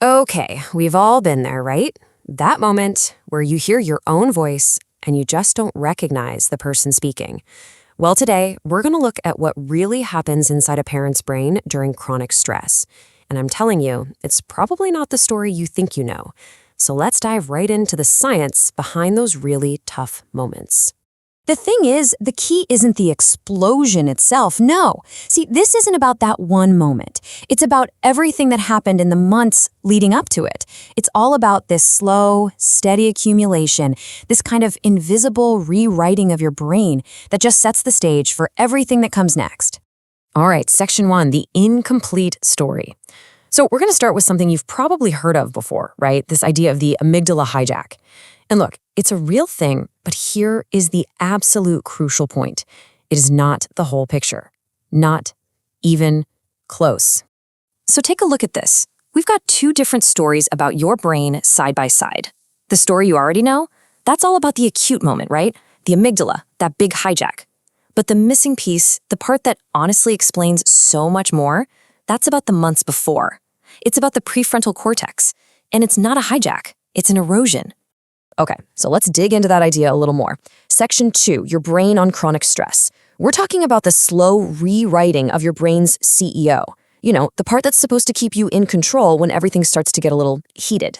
Okay, we've all been there, right? That moment where you hear your own voice and you just don't recognize the person speaking. Well, today, we're going to look at what really happens inside a parent's brain during chronic stress. And I'm telling you, it's probably not the story you think you know. So let's dive right into the science behind those really tough moments. The thing is, the key isn't the explosion itself, no. See, this isn't about that one moment. It's about everything that happened in the months leading up to it. It's all about this slow, steady accumulation, this kind of invisible rewriting of your brain that just sets the stage for everything that comes next. All right, section 1, the incomplete story. So we're going to start with something you've probably heard of before, right? This idea of the amygdala hijack. And look, it's a real thing, but here is the absolute crucial point. It is not the whole picture. Not even close. So take a look at this. We've got two different stories about your brain side by side. The story you already know, that's all about the acute moment, right? The amygdala, that big hijack. But the missing piece, the part that honestly explains so much more, that's about the months before. It's about the prefrontal cortex. And it's not a hijack, it's an erosion. Okay, so let's dig into that idea a little more. Section 2, your brain on chronic stress. We're talking about the slow rewriting of your brain's CEO. You know, the part that's supposed to keep you in control when everything starts to get a little heated.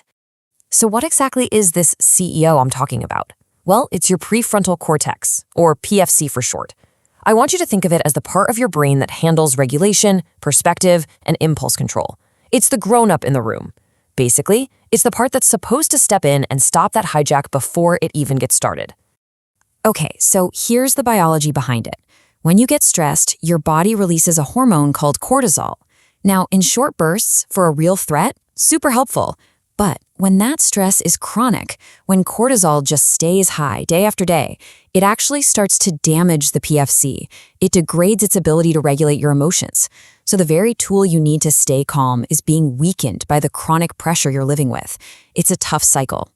So what exactly is this CEO I'm talking about? Well, it's your prefrontal cortex, or PFC for short. I want you to think of it as the part of your brain that handles regulation, perspective, and impulse control. It's the grown-up in the room. Basically, it's the part that's supposed to step in and stop that hijack before it even gets started. Okay, so here's the biology behind it. When you get stressed, your body releases a hormone called cortisol. Now, in short bursts, for a real threat, super helpful. But when that stress is chronic, when cortisol just stays high day after day, it actually starts to damage the PFC. It degrades its ability to regulate your emotions. So the very tool you need to stay calm is being weakened by the chronic pressure you're living with. It's a tough cycle.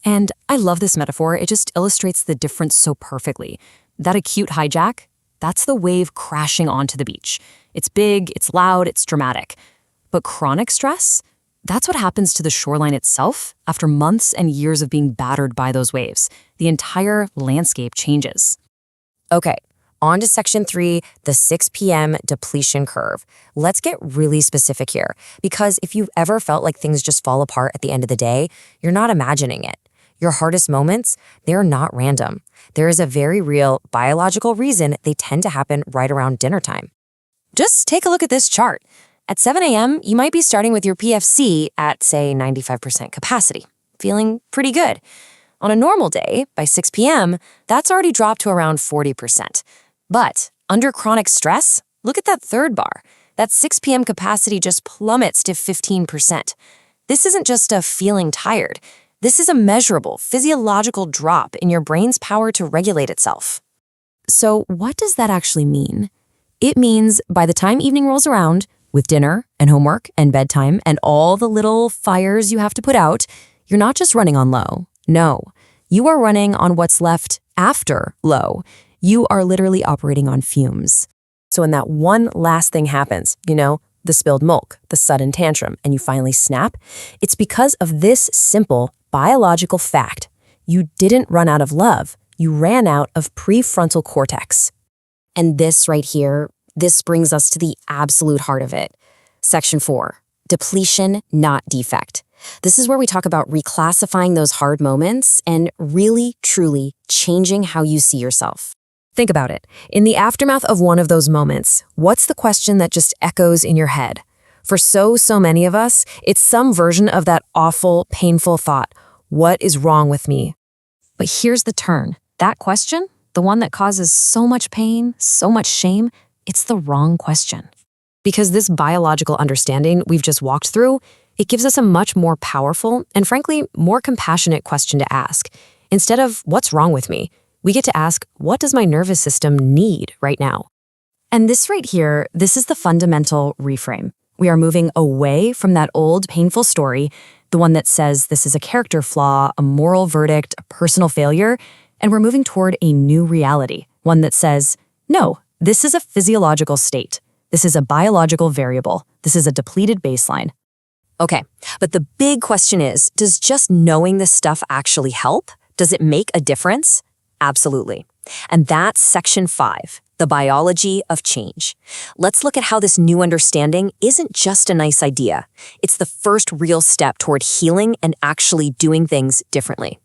And I love this metaphor. It just illustrates the difference so perfectly. That acute hijack, that's the wave crashing onto the beach. It's big, it's loud, it's dramatic. But chronic stress? That's what happens to the shoreline itself after months and years of being battered by those waves. The entire landscape changes. Okay, on to section 3, the 6 p.m. depletion curve. Let's get really specific here, because if you've ever felt like things just fall apart at the end of the day, you're not imagining it. Your hardest moments, they're not random. There is a very real biological reason they tend to happen right around dinner time. Just take a look at this chart. At 7 a.m., you might be starting with your PFC at, say, 95% capacity, feeling pretty good. On a normal day, by 6 p.m., that's already dropped to around 40%. But under chronic stress, look at that third bar. That 6 p.m. capacity just plummets to 15%. This isn't just a feeling tired. This is a measurable, physiological drop in your brain's power to regulate itself. So what does that actually mean? It means by the time evening rolls around, with dinner and homework and bedtime and all the little fires you have to put out, you're not just running on low. No, you are running on what's left after low. You are literally operating on fumes. So when that one last thing happens, the spilled milk, the sudden tantrum, and you finally snap, it's because of this simple biological fact. You didn't run out of love. You ran out of prefrontal cortex. And this right here, this brings us to the absolute heart of it. Section 4, depletion, not defect. This is where we talk about reclassifying those hard moments and really, truly changing how you see yourself. Think about it. In the aftermath of one of those moments, what's the question that just echoes in your head? For so many of us, it's some version of that awful, painful thought. What is wrong with me? But here's the turn. That question, the one that causes so much pain, so much shame, it's the wrong question. Because this biological understanding we've just walked through, it gives us a much more powerful and frankly, more compassionate question to ask. Instead of, what's wrong with me? We get to ask, what does my nervous system need right now? And this right here, this is the fundamental reframe. We are moving away from that old, painful story, the one that says this is a character flaw, a moral verdict, a personal failure, and we're moving toward a new reality, one that says, no, this is a physiological state. This is a biological variable. This is a depleted baseline. Okay, but the big question is, does just knowing this stuff actually help? Does it make a difference? Absolutely. And that's section 5, the biology of change. Let's look at how this new understanding isn't just a nice idea. It's the first real step toward healing and actually doing things differently.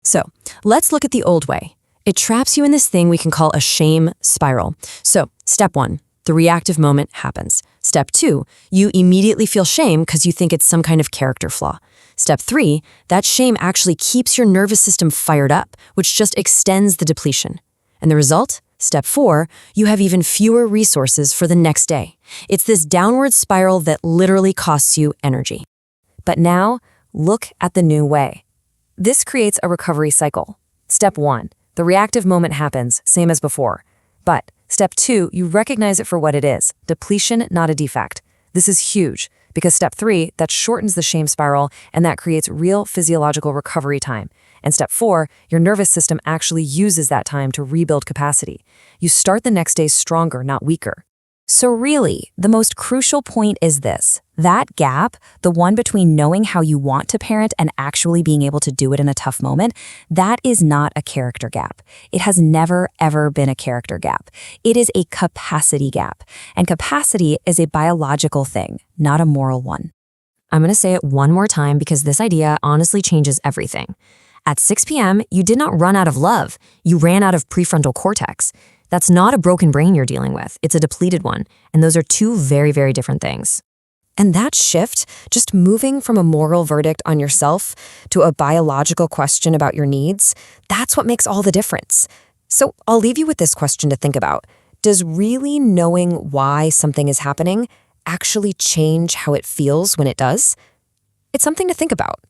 So, let's look at the old way. It traps you in this thing we can call a shame spiral. So, step 1, the reactive moment happens. Step 2, you immediately feel shame because you think it's some kind of character flaw. Step 3, that shame actually keeps your nervous system fired up, which just extends the depletion. And the result? Step 4, you have even fewer resources for the next day. It's this downward spiral that literally costs you energy. But now, look at the new way. This creates a recovery cycle. Step 1, the reactive moment happens, same as before. But step 2, you recognize it for what it is, depletion, not a defect. This is huge, because step 3, that shortens the shame spiral, and that creates real physiological recovery time. And step 4, your nervous system actually uses that time to rebuild capacity. You start the next day stronger, not weaker. So really, the most crucial point is this. That gap, the one between knowing how you want to parent and actually being able to do it in a tough moment, that is not a character gap. It has never, ever been a character gap. It is a capacity gap. And capacity is a biological thing, not a moral one. I'm going to say it one more time because this idea honestly changes everything. At 6 p.m., you did not run out of love. You ran out of prefrontal cortex. That's not a broken brain you're dealing with. It's a depleted one. And those are two very, very different things. And that shift, just moving from a moral verdict on yourself to a biological question about your needs, that's what makes all the difference. So I'll leave you with this question to think about. Does really knowing why something is happening actually change how it feels when it does? It's something to think about.